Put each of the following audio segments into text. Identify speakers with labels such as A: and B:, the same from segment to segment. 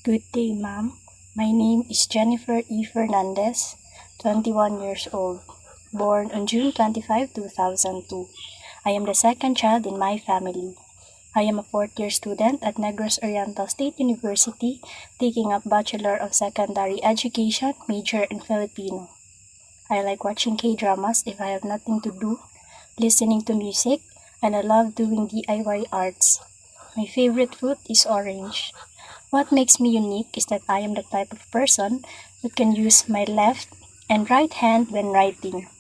A: Good day, ma'am. My name is Jennifer E. Fernandez, 21 years old, born on June 25, 2002. I am the second child in my family. I am a fourth-year student at Negros Oriental State University, taking up Bachelor of Secondary Education, major in Filipino. I like watching K-dramas if I have nothing to do, listening to music, and I love doing DIY arts. My favorite fruit is orange. What makes me unique is that I am the type of person that can use my left and right hand when writing.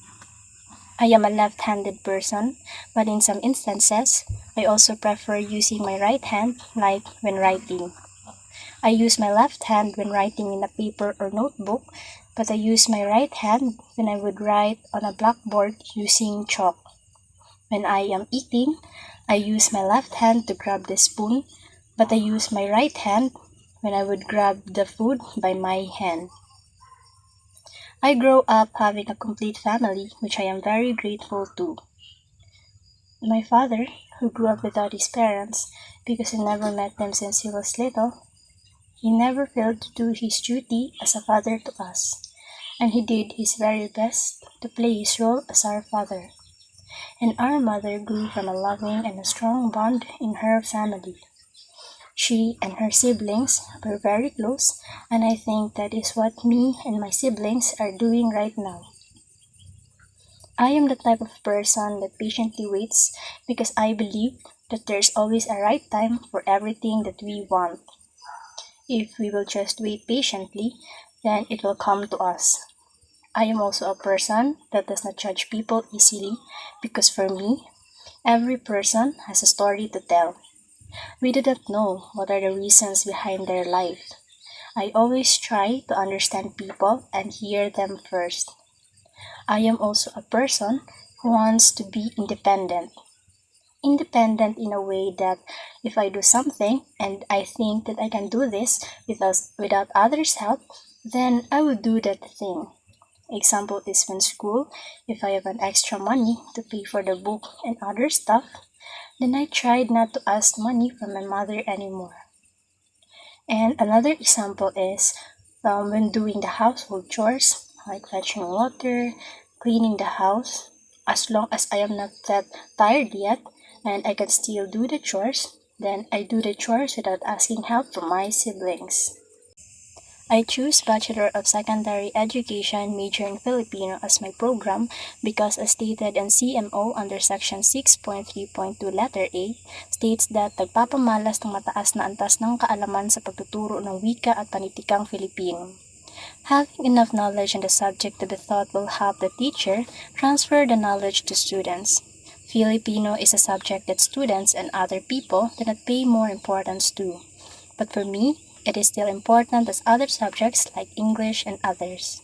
A: I am a left-handed person, but in some instances, I also prefer using my right hand, like when writing. I use my left hand when writing in a paper or notebook, but I use my right hand when I would write on a blackboard using chalk. When I am eating, I use my left hand to grab the spoon, but I use my right hand when I would grab the food by my hand. I grew up having a complete family, which I am very grateful to. My father, who grew up without his parents because he never met them since he was little, he never failed to do his duty as a father to us, and he did his very best to play his role as our father. And our mother grew from a loving and a strong bond in her family. She and her siblings were very close, and I think that is what me and my siblings are doing right now. I am the type of person that patiently waits because I believe that there's always a right time for everything that we want. If we will just wait patiently, then it will come to us. I am also a person that does not judge people easily because for me, every person has a story to tell. We do not know what are the reasons behind their life. I always try to understand people and hear them first. I am also a person who wants to be independent. Independent in a way that if I do something and I think that I can do this without others' help, then I will do that thing. Example is when school, if I have an extra money to pay for the book and other stuff, then I tried not to ask money from my mother anymore. And another example is when doing the household chores, like fetching water, cleaning the house. As long as I am not that tired yet and I can still do the chores, then I do the chores without asking help from my siblings. I choose Bachelor of Secondary Education major in Filipino as my program because as stated in CMO under Section 6.3.2 letter A, states that nagpapamalas ng mataas na antas ng kaalaman sa pagtuturo ng wika at panitikang Filipino. Having enough knowledge in the subject to be taught will help the teacher transfer the knowledge to students. Filipino is a subject that students and other people do not pay more importance to. But for me, it is still important as other subjects like English and others.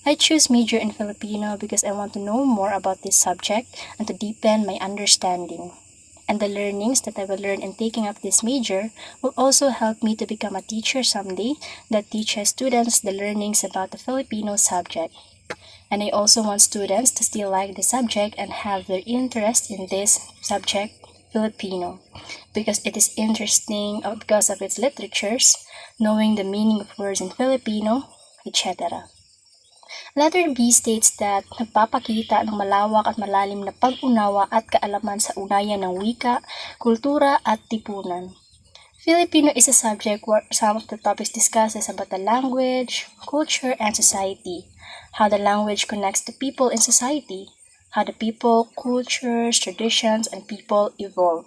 A: I choose major in Filipino because I want to know more about this subject and to deepen my understanding. And the learnings that I will learn in taking up this major will also help me to become a teacher someday that teaches students the learnings about the Filipino subject. And I also want students to still like the subject and have their interest in this subject, Filipino, because it is interesting because of its literatures, knowing the meaning of words in Filipino, etc. Letter B states that nagpapakita ng malawak at malalim na pag-unawa at kaalaman sa ugnayan ng wika, kultura at tipunan. Filipino is a subject where some of the topics discusses about the language, culture, and society, how the language connects the people in society, how the people, cultures, traditions, and people evolve.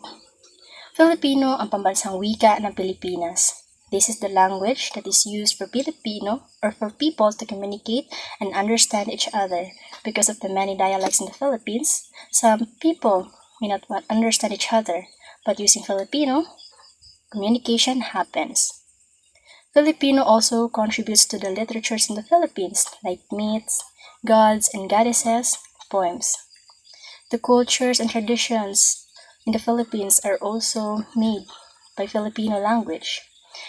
A: Filipino ang pambansang wika ng Pilipinas. This is the language that is used for Filipino or for people to communicate and understand each other. Because of the many dialects in the Philippines, some people may not understand each other, but using Filipino, communication happens. Filipino also contributes to the literatures in the Philippines, like myths, gods and goddesses, poems. The cultures and traditions in the Philippines are also made by Filipino language.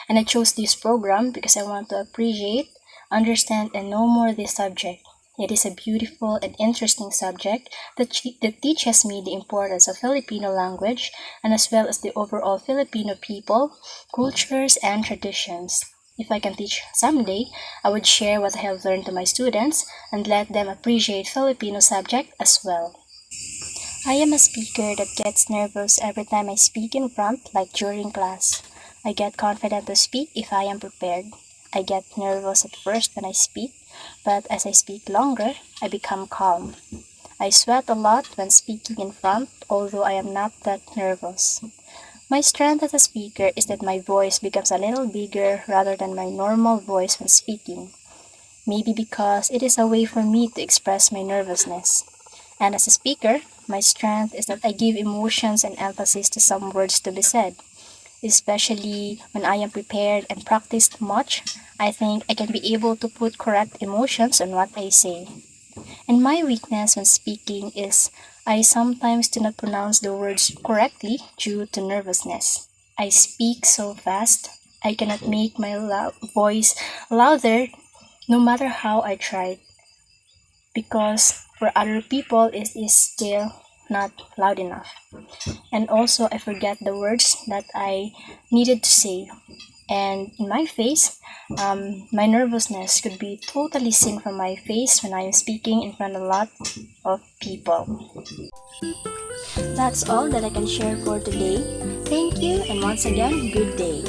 A: And I chose this program because I want to appreciate, understand, and know more this subject. It is a beautiful and interesting subject that teaches me the importance of Filipino language and as well as the overall Filipino people, cultures, and traditions. If I can teach someday, I would share what I have learned to my students and let them appreciate Filipino subject as well. I am a speaker that gets nervous every time I speak in front, like during class. I get confident to speak if I am prepared. I get nervous at first when I speak, but as I speak longer, I become calm. I sweat a lot when speaking in front, although I am not that nervous. My strength as a speaker is that my voice becomes a little bigger rather than my normal voice when speaking. Maybe because it is a way for me to express my nervousness. And as a speaker, my strength is that I give emotions and emphasis to some words to be said. Especially when I am prepared and practiced much, I think I can be able to put correct emotions on what I say. And my weakness when speaking is I sometimes do not pronounce the words correctly due to nervousness. I speak so fast, I cannot make my voice louder no matter how I try, because for other people it is still not loud enough. And also I forget the words that I needed to say. And in my face, my nervousness could be totally seen from my face when I am speaking in front of a lot of people. That's all that I can share for today. Thank you, and once again, good day.